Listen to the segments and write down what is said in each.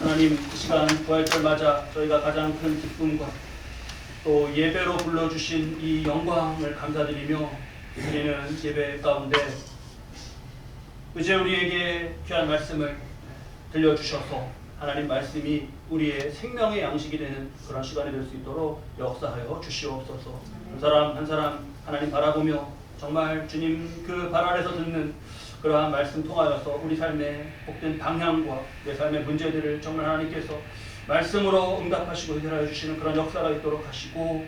하나님, 이 시간 부활절 맞아 저희가 가장 큰 기쁨과 또 예배로 불러주신 이 영광을 감사드리며 드리는 예배 가운데 이제 우리에게 귀한 말씀을 들려주셔서 하나님 말씀이 우리의 생명의 양식이 되는 그런 시간이 될 수 있도록 역사하여 주시옵소서. 한 사람 한 사람 하나님 바라보며 정말 주님 그 발 아래서 듣는 그러한 말씀 통하여서 우리 삶의 복된 방향과 내 삶의 문제들을 정말 하나님께서 말씀으로 응답하시고 해결하여 주시는 그런 역사가 있도록 하시고,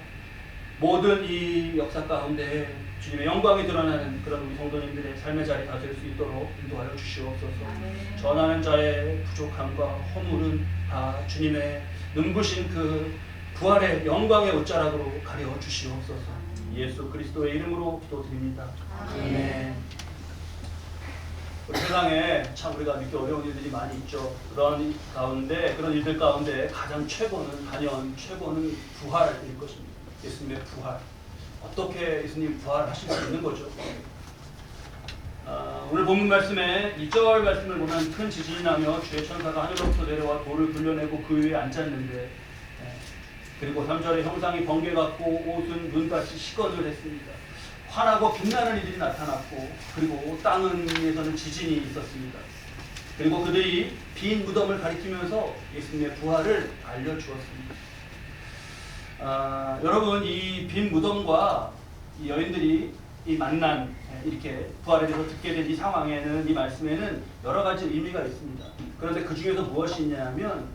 모든 이 역사 가운데 주님의 영광이 드러나는 그런 우리 성도님들의 삶의 자리가 될 수 있도록 인도하여 주시옵소서. 전하는 자의 부족함과 허물은 다 주님의 눈부신 그 부활의 영광의 옷자락으로 가려 주시옵소서. 예수 그리스도의 이름으로 기도드립니다. 아멘. 우리 세상에 참 우리가 믿기 어려운 일들이 많이 있죠. 그런 일들 가운데 가장 단연 최고는 부활일 것입니다. 예수님의 부활. 어떻게 예수님 부활하실 수 있는 거죠? 오늘 본문 말씀에 2절 말씀을 보면 큰 지진이 나며 주의 천사가 하늘로부터 내려와 돌을 굴려내고 그 위에 앉았는데, 그리고 3절에 형상이 번개 같고 옷은 눈같이 시건을 했습니다. 환하고 빛나는 이들이 나타났고, 그리고 땅에서는 지진이 있었습니다. 그리고 그들이 빈 무덤을 가리키면서 예수님의 부활을 알려주었습니다. 여러분, 이 빈 무덤과 이 여인들이 이 만난 이렇게 부활에 대해서 듣게 된 이 상황에는, 이 말씀에는 여러 가지 의미가 있습니다. 그런데 그 중에서 무엇이 있냐면,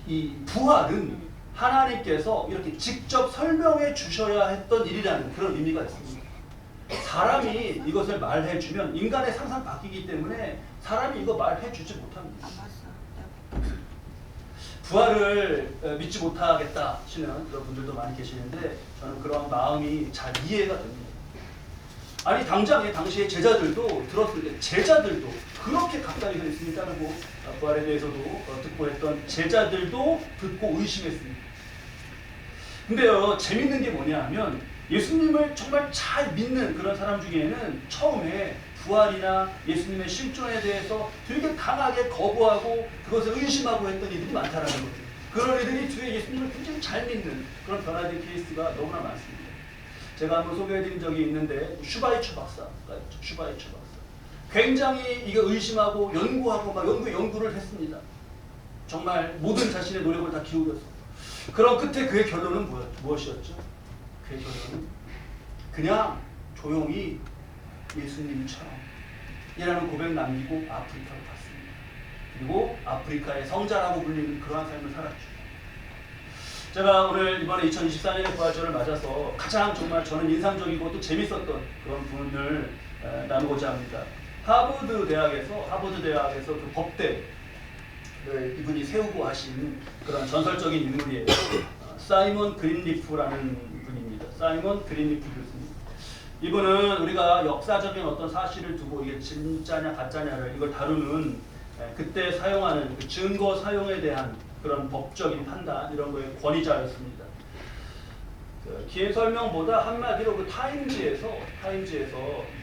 이 부활은 하나님께서 이렇게 직접 설명해 주셔야 했던 일이라는 그런 의미가 있습니다. 사람이 이것을 말해주면 인간의 상상 바뀌기 때문에 사람이 이거 말해주지 못합니다. 부활을 믿지 못하겠다 하시는 그런 분들도 많이 계시는데, 저는 그런 마음이 잘 이해가 됩니다. 아니 당시에 제자들도 들었을 때 제자들도 그렇게 가까이 서 있으니 따르고 부활에 대해서도 듣고 했던 제자들도 듣고 의심했습니다. 근데요, 재밌는 게 뭐냐 하면, 예수님을 정말 잘 믿는 그런 사람 중에는 처음에 부활이나 예수님의 실존에 대해서 되게 강하게 거부하고 그것을 의심하고 했던 이들이 많다라는 거죠. 그런 이들이 뒤에 예수님을 굉장히 잘 믿는 그런 변화된 케이스가 너무나 많습니다. 제가 한번 소개해드린 적이 있는데, 슈바이처 박사. 굉장히 이거 의심하고 연구하고 막 연구를 했습니다. 정말 모든 자신의 노력을 다 기울였습니다. 그런 끝에 그의 결론은 무엇이었죠? 그의 결론은 그냥 조용히 예수님처럼 이라는 고백 남기고 아프리카로 갔습니다. 그리고 아프리카의 성자라고 불리는 그러한 삶을 살았죠. 제가 오늘 이번에 2024년의 부활절을 맞아서 가장 정말 저는 인상적이고 또 재밌었던 그런 부분을 나누고자 합니다. 하버드 대학에서 그 법대 이분이 세우고 하신 그런 전설적인 인물이에요. 사이먼 그린리프라는 분입니다. 사이먼 그린리프 교수님. 이분은 우리가 역사적인 어떤 사실을 두고 이게 진짜냐 가짜냐를 이걸 다루는 그때 사용하는 그 증거 사용에 대한 그런 법적인 판단, 이런 거의 권위자였습니다. 긴 설명보다 한마디로 그 타임지에서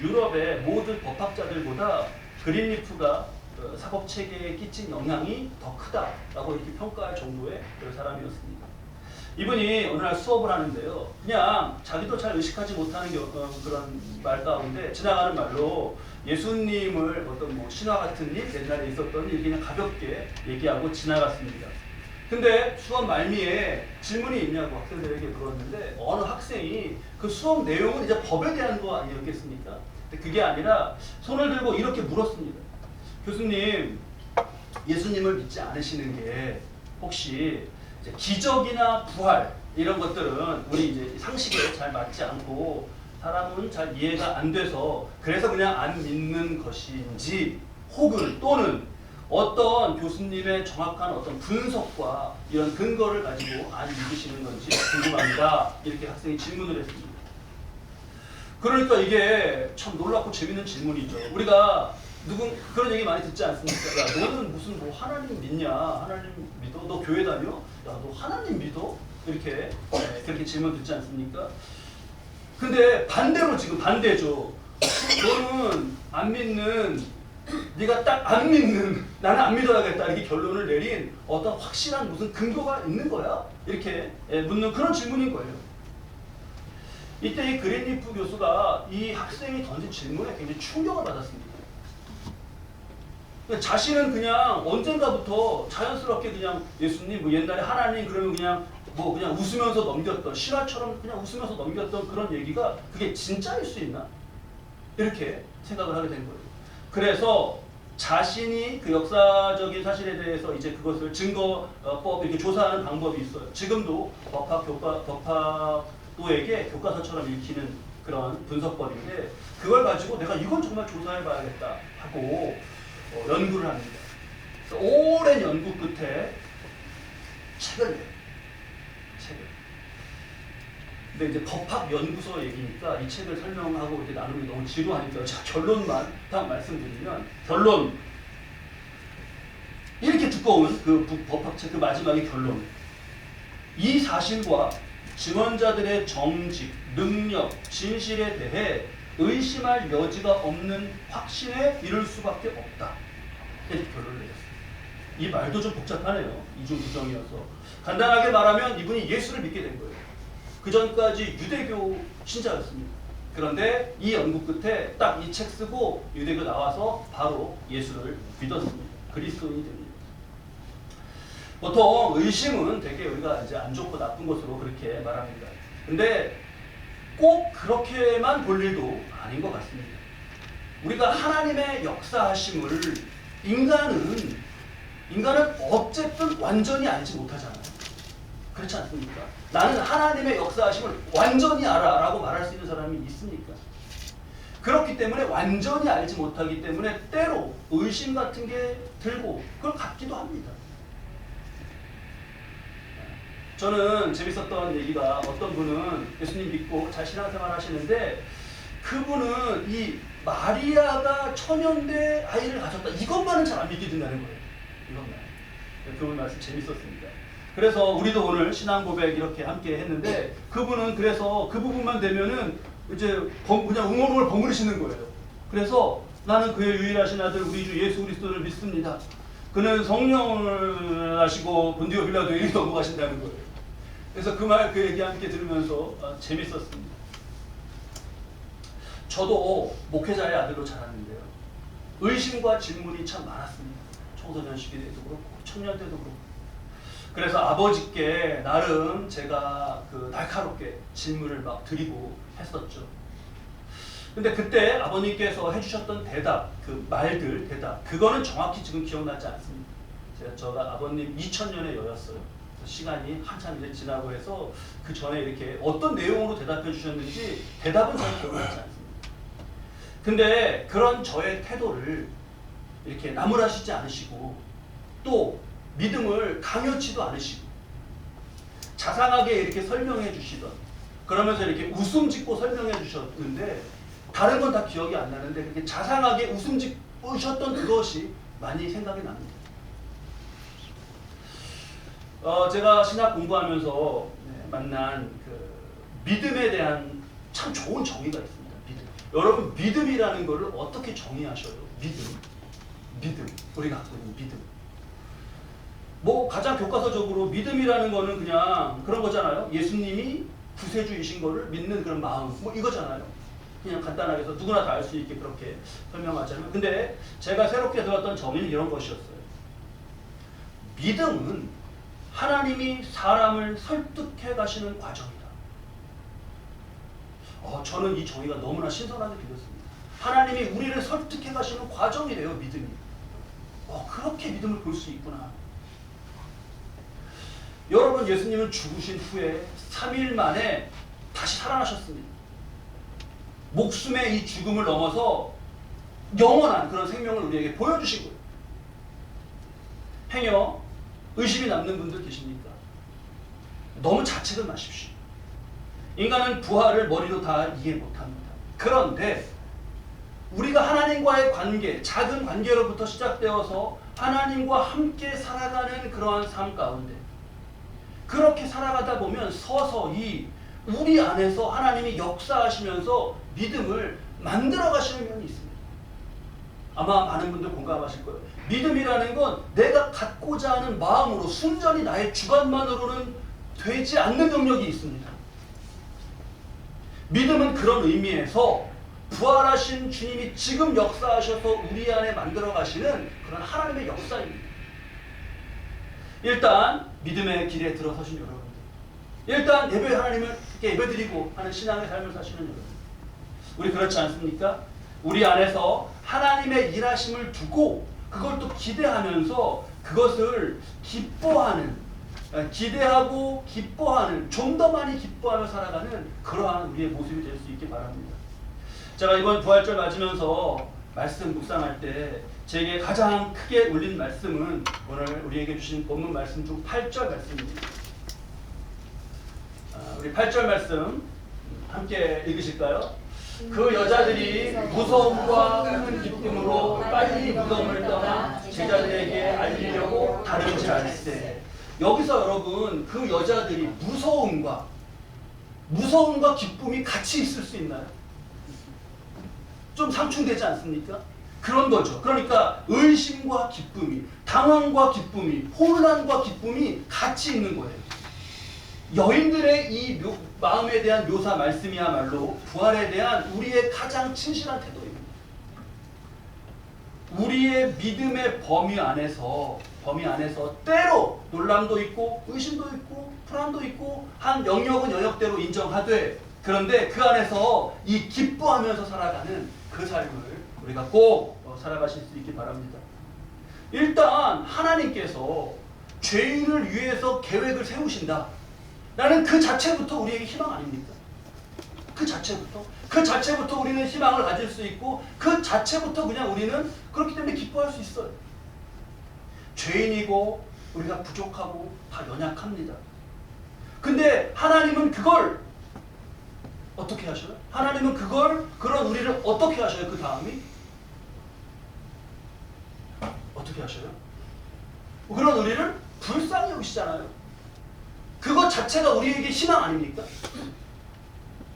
유럽의 모든 법학자들보다 그린리프가 사법 체계에 끼친 영향이 더 크다라고 이렇게 평가할 정도의 그런 사람이었습니다. 이분이 어느 날 수업을 하는데요, 그냥 자기도 잘 의식하지 못하는 그런 말 가운데 지나가는 말로 예수님을 어떤 신화 같은 일, 옛날에 있었던 일 그냥 가볍게 얘기하고 지나갔습니다. 근데 수업 말미에 질문이 있냐고 학생들에게 물었는데, 어느 학생이 그 수업 내용은 이제 법에 대한 거 아니었겠습니까? 근데 그게 아니라 손을 들고 이렇게 물었습니다. 교수님, 예수님을 믿지 않으시는 게 혹시 이제 기적이나 부활 이런 것들은 우리 이제 상식에 잘 맞지 않고 사람은 잘 이해가 안 돼서 그래서 그냥 안 믿는 것인지, 혹은 또는 어떤 교수님의 정확한 어떤 분석과 이런 근거를 가지고 안 믿으시는 건지 궁금합니다. 이렇게 학생이 질문을 했습니다. 그러니까 이게 참 놀랍고 재밌는 질문이죠. 우리가 그런 얘기 많이 듣지 않습니까? 야, 너는 무슨 하나님 믿냐? 하나님 믿어? 너 교회 다녀? 야, 너 하나님 믿어? 이렇게 그렇게 질문 듣지 않습니까? 근데 반대로 지금 반대죠. 너는 안 믿는 네가 딱 안 믿는, 나는 안 믿어야겠다 이렇게 결론을 내린 어떤 확실한 무슨 근거가 있는 거야? 이렇게 묻는 그런 질문인 거예요. 이때 이 그린리프 교수가 이 학생이 던진 질문에 굉장히 충격을 받았습니다. 자신은 그냥 언젠가부터 자연스럽게 그냥 예수님, 뭐 옛날에 하나님 그러면 그냥 뭐 그냥 웃으면서 넘겼던, 실화처럼 그냥 웃으면서 넘겼던 그런 얘기가 그게 진짜일 수 있나? 이렇게 생각을 하게 된 거예요. 그래서 자신이 그 역사적인 사실에 대해서 이제 그것을 증거법 이렇게 조사하는 방법이 있어요. 지금도 법학도에게 교과서처럼 읽히는 그런 분석법인데, 그걸 가지고 내가 이건 정말 조사해봐야겠다 하고 연구를 합니다. 그래서 오랜 연구 끝에 책을 내요. 책을. 근데 이제 법학연구소 얘기니까 이 책을 설명하고 이제 나누기 너무 지루하니까 제가 결론만 딱 말씀드리면, 결론. 이렇게 두꺼운 그 법학책 그 마지막의 결론. 이 사실과 증언자들의 정직, 능력, 진실에 대해 의심할 여지가 없는 확신에 이를 수밖에 없다. 이렇게 결론을 내렸어요. 이 말도 좀 복잡하네요. 이중부정이어서. 간단하게 말하면 이분이 예수를 믿게 된 거예요. 그 전까지 유대교 신자였습니다. 그런데 이 연구 끝에 딱 이 책 쓰고 유대교 나와서 바로 예수를 믿었습니다. 그리스도인이 됩니다. 보통 의심은 되게 우리가 이제 안 좋고 나쁜 것으로 그렇게 말합니다. 근데 꼭 그렇게만 볼 일도 아닌 것 같습니다. 우리가 하나님의 역사하심을 인간은 어쨌든 완전히 알지 못하잖아요. 그렇지 않습니까? 나는 하나님의 역사하심을 완전히 알아 라고 말할 수 있는 사람이 있습니까? 그렇기 때문에 완전히 알지 못하기 때문에 때로 의심 같은 게 들고 그걸 갖기도 합니다. 저는 재밌었던 얘기가, 어떤 분은 예수님 믿고 잘 신앙생활 하시는데 그분은 이 마리아가 천연대 아이를 가졌다 이것만은 잘 안 믿겨진다는 거예요. 이것만. 그분 말씀 재밌었습니다. 그래서 우리도 오늘 신앙 고백 이렇게 함께 했는데, 그분은 그래서 그 부분만 되면은 이제 그냥 웅얼웅얼 버무리시는 거예요. 그래서 나는 그의 유일하신 아들 우리 주 예수 그리스도를 믿습니다. 그는 성령을 하시고 본디오 빌라도에 이렇게 넘어가신다는 거예요. 그래서 그 말, 그 얘기 함께 들으면서 재밌었습니다. 저도 목회자의 아들로 자랐는데요. 의심과 질문이 참 많았습니다. 청소년 시기에도 그렇고 청년 때도 그렇고. 그래서 아버지께 나름 제가 그 날카롭게 질문을 막 드리고 했었죠. 근데 그때 아버님께서 해주셨던 대답, 그 말들 대답, 그거는 정확히 지금 기억나지 않습니다. 제가 아버님 2000년에 여였어요. 시간이 한참 이제 지나고 해서 그 전에 이렇게 어떤 내용으로 대답해 주셨는지 대답은 잘 기억나지 않습니다. 근데 그런 저의 태도를 이렇게 나무라시지 않으시고 또 믿음을 강요치도 않으시고 자상하게 이렇게 설명해 주시던, 그러면서 이렇게 웃음 짓고 설명해 주셨는데 다른 건 다 기억이 안 나는데 그렇게 자상하게 웃음 짓으셨던 그것이 많이 생각이 납니다. 제가 신학 공부하면서 만난 그 믿음에 대한 참 좋은 정의가 있습니다. 믿음. 여러분, 믿음이라는 것을 어떻게 정의하셔요? 믿음. 우리가 갖고 있는 믿음. 뭐 가장 교과서적으로 믿음이라는 거는 그냥 그런 거잖아요. 예수님이 구세주이신 거를 믿는 그런 마음, 뭐 이거잖아요. 그냥 간단하게 해서 누구나 다 알 수 있게 그렇게 설명하잖아요. 근데 제가 새롭게 들었던 정의는 이런 것이었어요. 믿음은 하나님이 사람을 설득해 가시는 과정이다. 저는 이 정의가 너무나 신선하게 들렸습니다. 하나님이 우리를 설득해 가시는 과정이래요, 믿음이. 그렇게 믿음을 볼 수 있구나. 여러분, 예수님은 죽으신 후에 3일 만에 다시 살아나셨습니다. 목숨의 이 죽음을 넘어서 영원한 그런 생명을 우리에게 보여주신 거예요. 행여 의심이 남는 분들 계십니까? 너무 자책을 마십시오. 인간은 부활을 머리로 다 이해 못합니다. 그런데 우리가 하나님과의 관계, 작은 관계로부터 시작되어서 하나님과 함께 살아가는 그러한 삶 가운데 그렇게 살아가다 보면 서서히 우리 안에서 하나님이 역사하시면서 믿음을 만들어 가시는 면이 있습니다. 아마 많은 분들 공감하실 거예요. 믿음이라는 건 내가 갖고자 하는 마음으로 순전히 나의 주관만으로는 되지 않는 능력이 있습니다. 믿음은 그런 의미에서 부활하신 주님이 지금 역사하셔서 우리 안에 만들어 가시는 그런 하나님의 역사입니다. 일단 믿음의 길에 들어서신 여러분들, 일단 예배 하나님을 예배드리고 하는 신앙의 삶을 사시는 여러분, 우리 그렇지 않습니까? 우리 안에서 하나님의 일하심을 두고 그걸 또 기대하면서 그것을 기뻐하는, 기대하고 기뻐하는, 좀 더 많이 기뻐하며 살아가는 그러한 우리의 모습이 될 수 있길 바랍니다. 제가 이번 부활절 맞으면서 말씀 묵상할 때 제게 가장 크게 울린 말씀은 오늘 우리에게 주신 본문 말씀 중 8절 말씀입니다. 우리 8절 말씀 함께 읽으실까요? 그 여자들이 무서움과 큰 기쁨으로 빨리 무덤을 떠나 제자들에게 알리려고 다름질할세. 여기서 여러분, 그 여자들이 무서움과 기쁨이 같이 있을 수 있나요? 좀 상충되지 않습니까? 그런 거죠. 그러니까 의심과 기쁨이, 당황과 기쁨이, 혼란과 기쁨이 같이 있는 거예요. 여인들의 이 마음에 대한 묘사 말씀이야말로 부활에 대한 우리의 가장 진실한 태도입니다. 우리의 믿음의 범위 안에서 때로 놀람도 있고 의심도 있고 불안도 있고 한 영역은 영역대로 인정하되, 그런데 그 안에서 이 기뻐하면서 살아가는 그 삶을 우리가 꼭 살아가실 수 있기 바랍니다. 일단 하나님께서 죄인을 위해서 계획을 세우신다 라는 그 자체부터 우리에게 희망 아닙니까? 그 자체부터 우리는 희망을 가질 수 있고, 그 자체부터 그냥 우리는 그렇기 때문에 기뻐할 수 있어요. 죄인이고 우리가 부족하고 다 연약합니다. 근데 하나님은 그걸 어떻게 하셔요? 하나님은 그런 우리를 어떻게 하셔요? 그 다음이 어떻게 하셔요? 그런 우리를 불쌍히 여기시잖아요. 그것 자체가 우리에게 희망 아닙니까?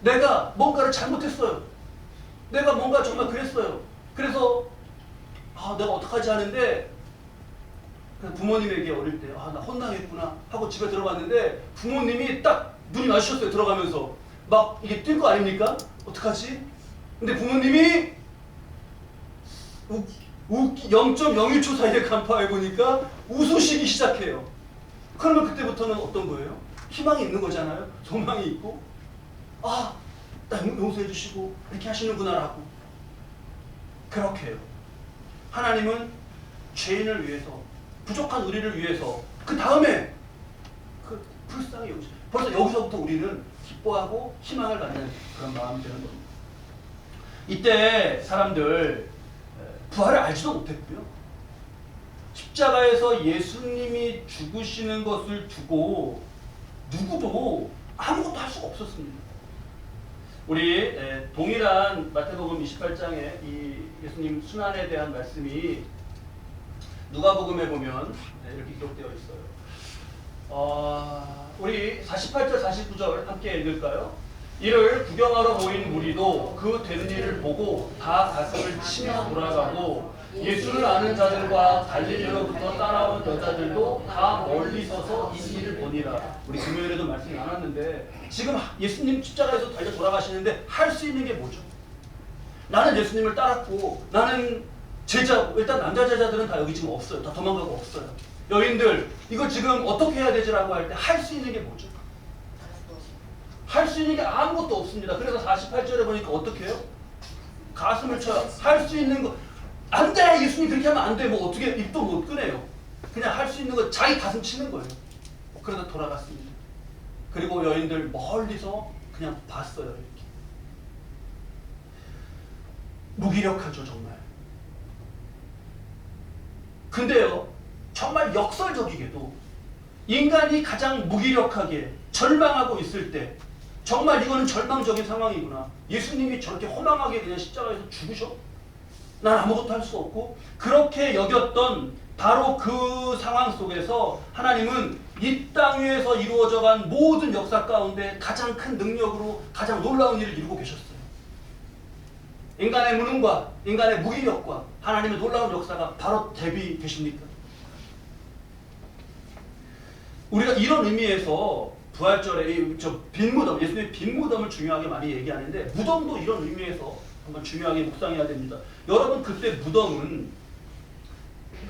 내가 뭔가를 잘못했어요. 내가 뭔가 정말 그랬어요. 그래서 내가 어떡하지 하는데 부모님에게 어릴 때 나 혼나겠구나 하고 집에 들어갔는데 부모님이 딱 눈이 마주쳤어요. 들어가면서 막 이게 뛸 거 아닙니까? 어떡하지? 근데 부모님이 0.01초 사이에 간파해 보니까 웃으시기 시작해요. 그러면 그때부터는 어떤 거예요? 희망이 있는 거잖아요. 소망이 있고, 나 용서해 주시고 이렇게 하시는구나라고. 그렇게 해요. 하나님은 죄인을 위해서, 부족한 우리를 위해서 그 다음에 불쌍히 여기죠. 벌써 여기서부터 우리는 기뻐하고 희망을 갖는 그런 마음이 되는 겁니다. 이때 사람들 부활을 알지도 못했고요. 십자가에서 예수님이 죽으시는 것을 두고 누구도 아무것도 할 수가 없었습니다. 우리 동일한 마태복음 28장에 이 예수님 순환에 대한 말씀이 누가복음에 보면 이렇게 기록되어 있어요. 우리 48절 49절 함께 읽을까요? 이를 구경하러 모인 무리도 그 된 일을 보고 다 가슴을 치며 돌아가고, 예수를 아는 자들과 갈릴리로부터 따라온 여자들도 다 멀리 서서 이 일을 보니라. 우리 금요일에도 말씀이 나눴는데 지금 예수님 십자가에서 달려 돌아가시는데 할 수 있는 게 뭐죠? 나는 예수님을 따랐고 나는 제자고, 일단 남자 제자들은 다 여기 지금 없어요. 다 도망가고 없어요. 여인들 이거 지금 어떻게 해야 되지라고 할 때 할 수 있는 게 뭐죠? 할 수 있는 게 아무것도 없습니다. 그래서 48절에 보니까 어떻게 해요? 가슴을 쳐요. 할 수 있는 거 안 돼! 예수님 그렇게 하면 안 돼! 뭐 어떻게 입도 못 꺼내요. 그냥 할 수 있는 거 자기 가슴 치는 거예요. 그러다 돌아갔습니다. 그리고 여인들 멀리서 그냥 봤어요. 이렇게. 무기력하죠 정말. 근데요, 정말 역설적이게도 인간이 가장 무기력하게 절망하고 있을 때, 정말 이거는 절망적인 상황이구나. 예수님이 저렇게 허망하게 그냥 십자가에서 죽으셔? 난 아무것도 할 수 없고, 그렇게 여겼던 바로 그 상황 속에서 하나님은 이 땅 위에서 이루어져간 모든 역사 가운데 가장 큰 능력으로 가장 놀라운 일을 이루고 계셨어요. 인간의 무능과 인간의 무기력과 하나님의 놀라운 역사가 바로 대비되십니까? 우리가 이런 의미에서 부활절에 빈 무덤, 예수님의 빈 무덤을 중요하게 많이 얘기하는데 무덤도 이런 의미에서 한번 중요하게 묵상해야 됩니다. 여러분 그때 무덤은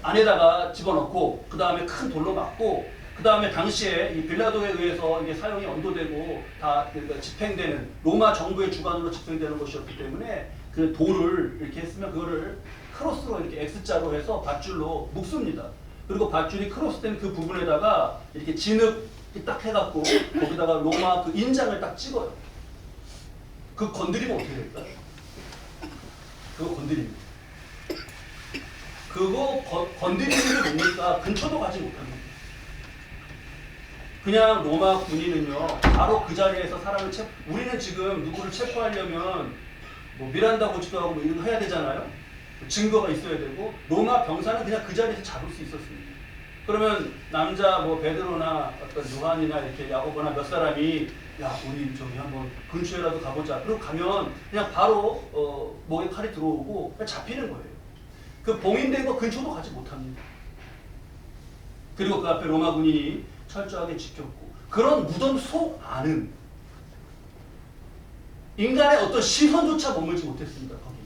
안에다가 집어넣고 그 다음에 큰 돌로 막고 그 다음에 당시에 이 빌라도에 의해서 이게 사형이 언도되고 다 집행되는 로마 정부의 주관으로 집행되는 것이었기 때문에 그 돌을 이렇게 했으면 그거를 크로스로 이렇게 X자로 해서 밧줄로 묶습니다. 그리고 밧줄이 크로스된 그 부분에다가 이렇게 진흙 딱 해갖고 거기다가 로마 그 인장을 딱 찍어요. 그거 건드리면 어떻게 될까요? 그거 건드립니다. 그거 건드리는 게 뭡니까? 근처도 가지 못합니다. 그냥 로마 군인은요 바로 그 자리에서 사람을 우리는 지금 누구를 체포하려면 뭐 미란다 고치도 하고 뭐 이런 거 해야 되잖아요. 증거가 있어야 되고 로마 병사는 그냥 그 자리에서 잡을 수 있었습니다. 그러면 남자 뭐 베드로나 어떤 요한이나 이렇게 야고보나 몇 사람이 야 우리 저기 한번 근처에라도 가보자. 그리고 가면 그냥 바로 목에 칼이 들어오고 그냥 잡히는 거예요. 그 봉인된 거 근처도 가지 못합니다. 그리고 그 앞에 로마 군인이 철저하게 지켰고 그런 무덤 속 안은 인간의 어떤 시선조차 머물지 못했습니다. 거기는.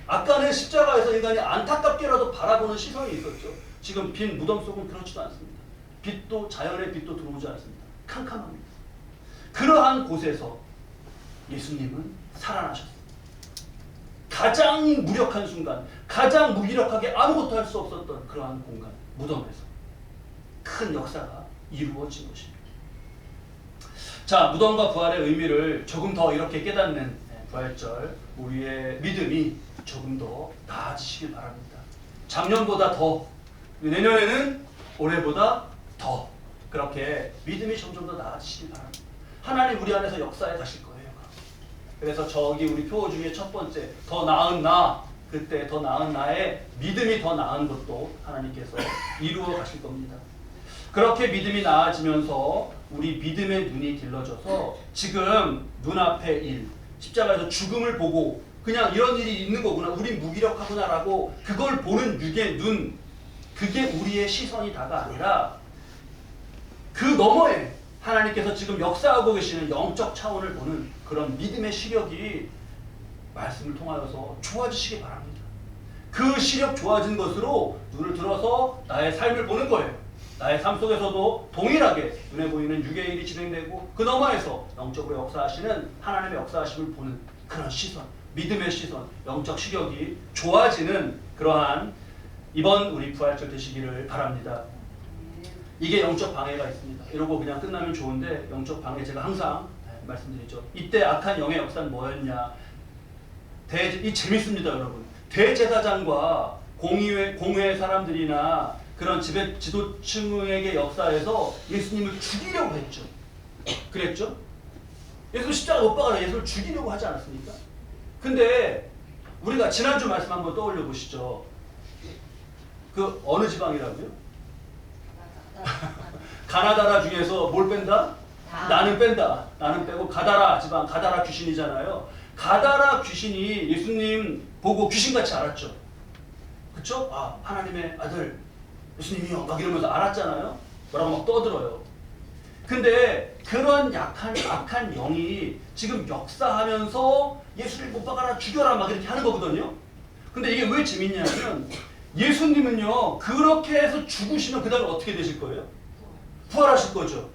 아까는 십자가에서 인간이 안타깝게라도 바라보는 시선이 있었죠. 지금 빈 무덤 속은 그렇지도 않습니다. 빛도 자연의 빛도 들어오지 않습니다. 캄캄합니다. 그러한 곳에서 예수님은 살아나셨습니다. 가장 무력한 순간, 가장 무기력하게 아무것도 할 수 없었던 그러한 공간, 무덤에서 큰 역사가 이루어진 것입니다. 자, 무덤과 부활의 의미를 조금 더 이렇게 깨닫는 부활절, 우리의 믿음이 조금 더 나아지시길 바랍니다. 작년보다 더, 내년에는 올해보다 더 그렇게 믿음이 점점 더 나아지시길 바랍니다. 하나님 우리 안에서 역사에 가실 거예요. 그래서 저기 우리 표 중에 첫 번째 더 나은 나, 그때 더 나은 나의 믿음이 더 나은 것도 하나님께서 이루어 가실 겁니다. 그렇게 믿음이 나아지면서 우리 믿음의 눈이 길러져서 지금 눈앞의 일, 십자가에서 죽음을 보고 그냥 이런 일이 있는 거구나, 우린 무기력하구나라고 그걸 보는 육의 눈, 그게 우리의 시선이 다가 아니라 그 너머에 하나님께서 지금 역사하고 계시는 영적 차원을 보는 그런 믿음의 시력이 말씀을 통하여서 좋아지시기 바랍니다. 그 시력 좋아진 것으로 눈을 들어서 나의 삶을 보는 거예요. 나의 삶 속에서도 동일하게 눈에 보이는 육의 일이 진행되고 그 너머에서 영적으로 역사하시는 하나님의 역사하심을 보는 그런 시선, 믿음의 시선, 영적 시력이 좋아지는 그러한 이번 우리 부활절 되시기를 바랍니다. 이게 영적 방해가 있습니다. 이러고 그냥 끝나면 좋은데 영적 방해 제가 항상 말씀드리죠. 이때 악한 영의 역사는 뭐였냐? 이 재밌습니다, 여러분. 대제사장과 공회 사람들이나 그런 지도층에게 역사에서 예수님을 죽이려고 했죠. 그랬죠? 예수 십자가 못 박아서 예수를 죽이려고 하지 않았습니까? 근데 우리가 지난주 말씀 한번 떠올려 보시죠. 그 어느 지방이라고요? 가나다라 중에서 뭘 뺀다? 나는 뺀다. 나는 빼고 가다라 지방, 가다라 귀신이잖아요. 가다라 귀신이 예수님 보고 귀신같이 알았죠. 그쵸? 아, 하나님의 아들 예수님이요 막 이러면서 알았잖아요. 뭐라고 막 떠들어요. 근데 그런 악한 영이 지금 역사하면서 예수를 못 박아라, 죽여라 막 이렇게 하는 거거든요. 근데 이게 왜 재밌냐면 예수님은요 그렇게 해서 죽으시면 그 다음에 어떻게 되실 거예요? 부활하실 거죠.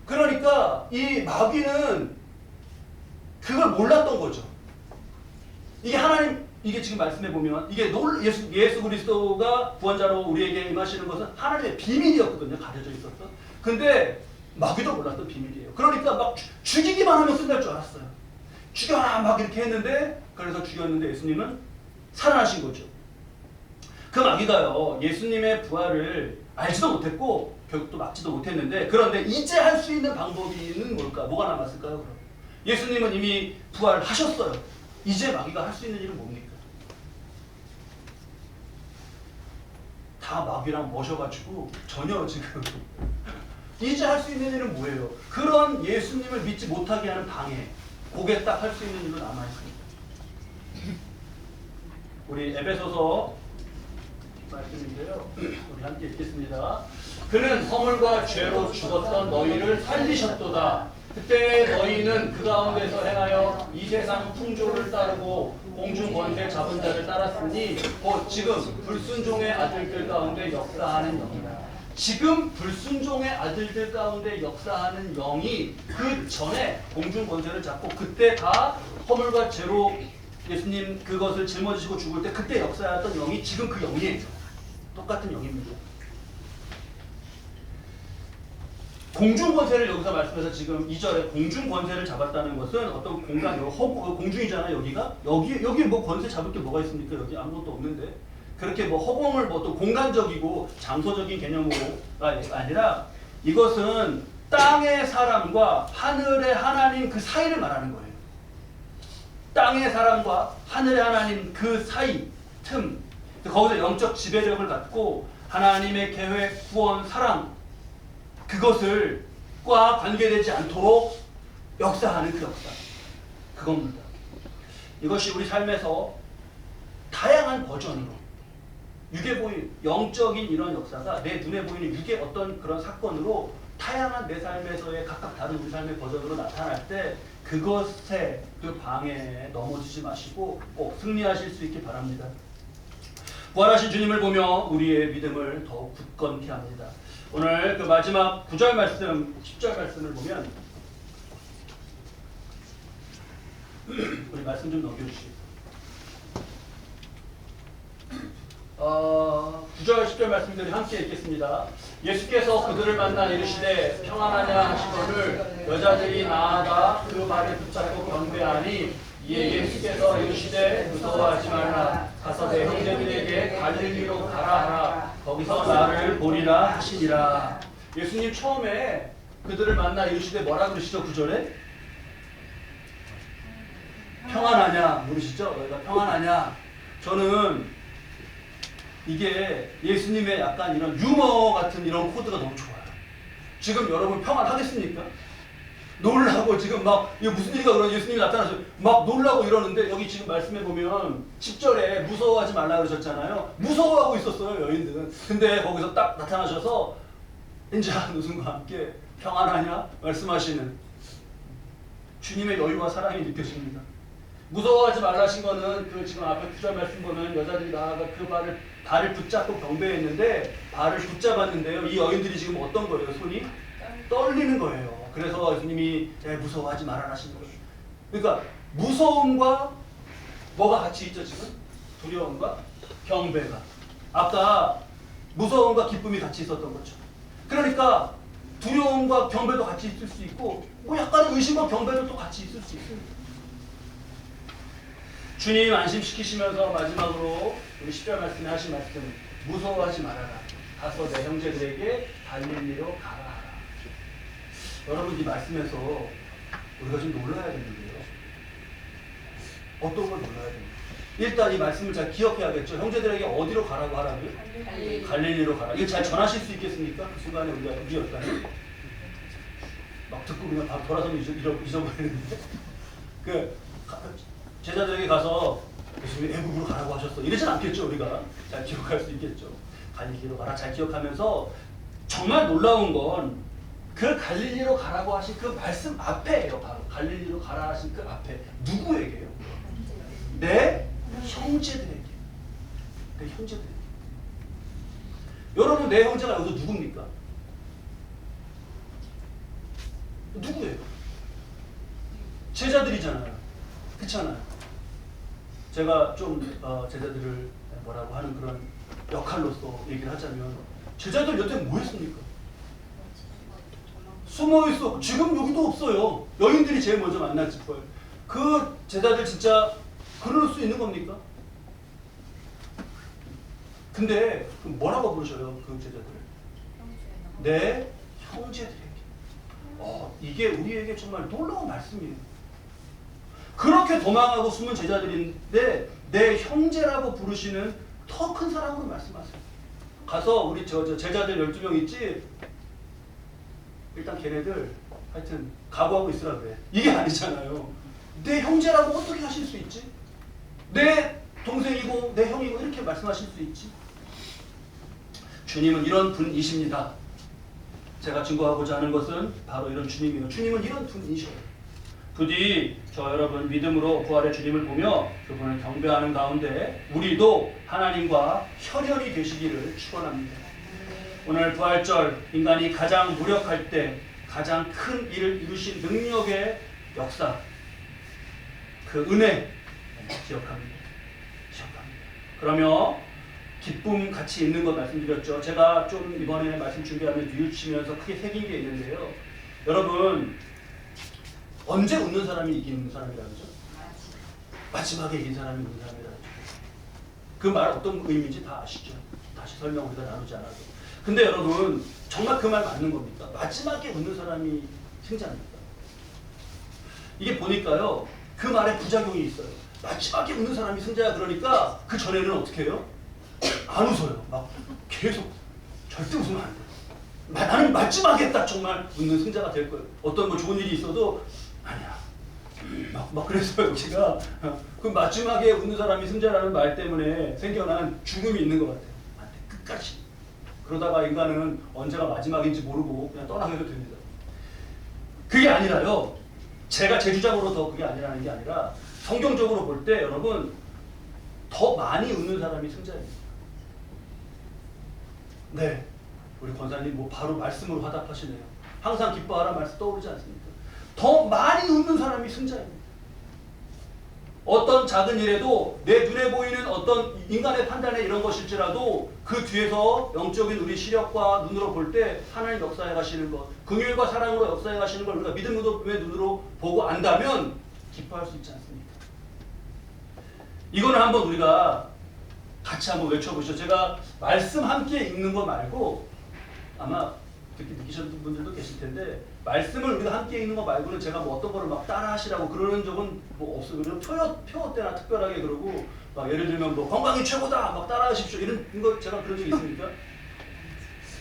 그러니까 이 마귀는 그걸 몰랐던 거죠. 이게 하나님, 이게 지금 말씀해 보면 이게 예수 그리스도가 구원자로 우리에게 임하시는 것은 하나님의 비밀이었거든요. 가려져 있었던. 근데 마귀도 몰랐던 비밀이에요. 그러니까 막 죽이기만 하면 끝날 줄 알았어요. 죽여라 막 이렇게 했는데, 그래서 죽였는데 예수님은 살아나신 거죠. 그 마귀가요 예수님의 부활을 알지도 못했고 결국 또 막지도 못했는데, 그런데 이제 할 수 있는 방법이 뭘까? 뭐가 남았을까요? 그럼 예수님은 이미 부활하셨어요. 이제 마귀가 할 수 있는 일은 뭡니까? 다 마귀랑 모셔가지고 전혀 지금 이제 할 수 있는 일은 뭐예요? 그런 예수님을 믿지 못하게 하는 방해, 그게 딱 할 수 있는 일로 남아 있습니다. 우리 에베소서 말씀인데요. 우리 함께 읽겠습니다. 그는 허물과 죄로 죽었던 너희를 살리셨도다. 그때 너희는 그 가운데서 행하여 이 세상 풍조를 따르고 공중 권세 잡은 자를 따랐으니 곧 지금 불순종의 아들들 가운데 역사하는 영이다. 지금 불순종의 아들들 가운데 역사하는 영이 그 전에 공중 권세를 잡고 그때 다 허물과 죄로 예수님 그것을 짊어지시고 죽을 때 그때 역사했던 영이 지금 그 영이에요. 똑같은 영입니다. 공중 권세를 여기서 말씀해서 지금 2절에 공중 권세를 잡았다는 것은 어떤 공간, 공중이잖아요. 여기 뭐 권세 잡을 게 뭐가 있습니까? 여기 아무것도 없는데 그렇게 뭐 허공을 뭐 또 공간적이고 장소적인 개념으로가 아니라 이것은 땅의 사람과 하늘의 하나님 그 사이를 말하는 거예요. 땅의 사람과 하늘의 하나님 그 사이 틈, 거기서 영적 지배력을 갖고 하나님의 계획, 구원, 사랑 그것을 과 관계되지 않도록 역사하는 그 역사, 그겁니다. 이것이 우리 삶에서 다양한 버전으로 육에 보이는 영적인 이런 역사가 내 눈에 보이는 육의 어떤 그런 사건으로 다양한 내 삶에서의 각각 다른 우리 삶의 버전으로 나타날 때 그것에 그 방해에 넘어지지 마시고 꼭 승리하실 수 있기 바랍니다. 부활하신 주님을 보며 우리의 믿음을 더욱 굳건케 합니다. 오늘 그 마지막 9절 말씀, 10절 말씀을 보면 우리 말씀 좀 넘겨주시죠. 9절 10절 말씀들이 함께 읽겠습니다. 예수께서 그들을 만나 이르시되 평안하냐 하시거늘 여자들이 나아가 그 발을 붙잡고 경배하니 이에 예수께서 이르시되 무서워하지 말라. 가서 내 형제들에게 갈릴리로 가라 하라. 거기서 나를 보리라 하시니라. 예수님 처음에 그들을 만나 이르시되 뭐라 그러시죠? 9절에 평안하냐 물으시죠? 너희가 평안하냐? 저는 이게 예수님의 약간 이런 유머 같은 이런 코드가 너무 좋아요. 지금 여러분 평안하겠습니까? 놀라고 지금 막 이거 무슨 일이가 그런 예수님이 나타나서 막 놀라고 이러는데 여기 지금 말씀해 보면 10절에 무서워하지 말라 그러셨잖아요. 무서워하고 있었어요 여인들은. 근데 거기서 딱 나타나셔서 인자한 웃음과 함께 평안하냐 말씀하시는 주님의 여유와 사랑이 느껴집니다. 무서워하지 말라신 거는 그 지금 앞에 9절 말씀 보면 여자들이 나아가 그 발을 붙잡고 경배했는데 발을 붙잡았는데요. 이 여인들이 지금 어떤 거예요? 손이 떨리는 거예요. 그래서 예수님이 무서워하지 말아라 하신 거예요. 그러니까 무서움과 뭐가 같이 있죠 지금? 두려움과 경배가. 아까 무서움과 기쁨이 같이 있었던 거죠. 그러니까 두려움과 경배도 같이 있을 수 있고 뭐 약간의 의심과 경배도 또 같이 있을 수 있습니다. 주님 안심시키시면서 마지막으로 우리 10절 말씀에 하신 말씀 무서워하지 말아라. 가서 내 형제들에게 갈릴리로 가라. 여러분 이 말씀에서 우리가 좀 놀라야 되는데요. 어떤 걸 놀라야 됩니까? 일단 이 말씀을 잘 기억해야겠죠. 형제들에게 어디로 가라고 하라고요? 갈릴리로 가라. 이거 잘 전하실 수 있겠습니까? 그 순간에 우리였다면 막 듣고 그냥 바로 돌아서면 잊어버리는데 그 제자들에게 가서 예수님이 애국으로 가라고 하셨어. 이러진 않겠죠. 우리가 잘 기억할 수 있겠죠. 갈릴리로 가라 잘 기억하면서 정말 놀라운 건 그 갈릴리로 가라고 하신 그 말씀 앞에예요. 바로 갈릴리로 가라 하신 그 앞에 누구에게요? 내 형제들에게. 내 형제들에게. 여러분 내 형제가 여기서 누굽니까? 누구예요? 제자들이잖아요. 그렇잖아요. 제가 좀 제자들을 뭐라고 하는 그런 역할로서 얘기를 하자면 제자들 여태 뭐 했습니까? 숨어있어. 지금 여기도 없어요. 여인들이 제일 먼저 만날 거예요. 그 제자들 진짜 그럴 수 있는 겁니까? 근데 뭐라고 부르셔요? 그 제자들을? 내 형제들에게. 이게 우리에게 정말 놀라운 말씀이에요. 그렇게 도망하고 숨은 제자들인데 내 형제라고 부르시는 더 큰 사랑으로 말씀하세요. 가서 우리 저 제자들 12명 있지? 일단 걔네들 하여튼 각오하고 있으라 그래. 이게 아니잖아요. 내 형제라고 어떻게 하실 수 있지? 내 동생이고 내 형이고 이렇게 말씀하실 수 있지? 주님은 이런 분이십니다. 제가 증거하고자 하는 것은 바로 이런 주님이에요. 주님은 이런 분이셔요. 부디 저 여러분 믿음으로 부활의 주님을 보며 그분을 경배하는 가운데 우리도 하나님과 혈연이 되시기를 축원합니다. 오늘 부활절 인간이 가장 무력할 때 가장 큰 일을 이루신 능력의 역사, 그 은혜 기억합니다. 그러며 기쁨 같이 있는 것 말씀드렸죠. 제가 좀 이번에 말씀 준비하면서 뉘우치면서 크게 새긴 게 있는데요. 여러분 언제 웃는 사람이 이기는 사람이라고 하죠? 마지막에 이긴 사람이 웃는 사람이라고 하죠. 그 말 어떤 의미인지 다 아시죠? 다시 설명 우리가 나누지 않아도. 근데 여러분 정말 그 말 맞는 겁니까? 마지막에 웃는 사람이 승자입니까? 이게 보니까요 그 말에 부작용이 있어요. 마지막에 웃는 사람이 승자야 그러니까 그 전에는 어떻게 해요? 안 웃어요. 막 계속 절대 웃으면 안 돼요. 나는 마지막에 딱 정말 웃는 승자가 될 거예요. 어떤 뭐 좋은 일이 있어도 아니야. 막 그랬어요. 제가 그 마지막에 웃는 사람이 승자라는 말 때문에 생겨난 죽음이 있는 것 같아요. 안 돼. 끝까지. 그러다가 인간은 언제가 마지막인지 모르고 그냥 떠나게도 됩니다. 그게 아니라요. 제가 제 주장으로 더 그게 아니라는 게 아니라 성경적으로 볼 때 여러분 더 많이 웃는 사람이 승자입니다. 네, 우리 권사님 뭐 바로 말씀으로 화답하시네요. 항상 기뻐하라 말씀 떠오르지 않습니까? 더 많이 웃는 사람이 승자입니다. 어떤 작은 일에도 내 눈에 보이는 어떤 인간의 판단에 이런 것일지라도 그 뒤에서 영적인 우리 시력과 눈으로 볼 때 하나님 역사해 가시는 것, 긍휼과 사랑으로 역사해 가시는 걸 우리가 믿음의 눈으로 보고 안다면 기뻐할 수 있지 않습니까? 이거는 한번 우리가 같이 한번 외쳐보시죠. 제가 말씀 함께 읽는 거 말고 아마 느끼셨던 분들도 계실 텐데 말씀을 우리가 함께 읽는 거 말고는 제가 뭐 어떤 거를 막 따라 하시라고 그러는 적은 뭐 없어요. 표어 때나 특별하게 그러고 막 예를 들면 뭐 건강이 최고다 막 따라 하십시오 이런 거 제가 그런 적 있습니까?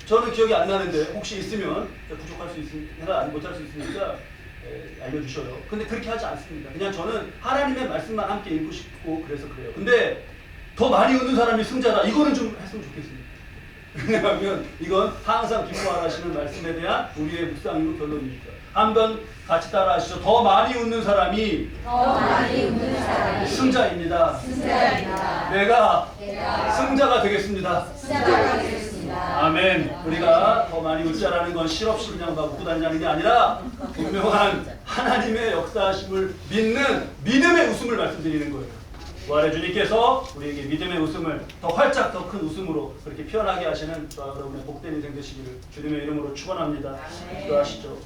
저는 기억이 안 나는데 혹시 있으면 부족할 수 있으니까 못할 수 있으니까 알려주셔요. 근데 그렇게 하지 않습니다. 그냥 저는 하나님의 말씀만 함께 읽고 싶고 그래서 그래요. 근데 더 많이 웃는 사람이 승자다. 이거는 좀 했으면 좋겠습니다. 왜냐하면 이건 항상 기뻐하시는 말씀에 대한 우리의 묵상이고 결론이니까. 한번 같이 따라 하시죠. 더 많이 웃는 사람이 승자입니다. 내가 승자가 되겠습니다. 아멘. 우리가 더 많이 웃자라는 건 실없이 그냥 막 웃고 다니는 게 아니라 분명한 하나님의 역사하심을 믿는 믿음의 웃음을 말씀드리는 거예요. 부활의 주님께서 우리에게 믿음의 웃음을 더 활짝 더 큰 웃음으로 그렇게 피어나게 하시는 저와 여러분의 복된 인생 되시기를 주님의 이름으로 축원합니다. 기도하시죠.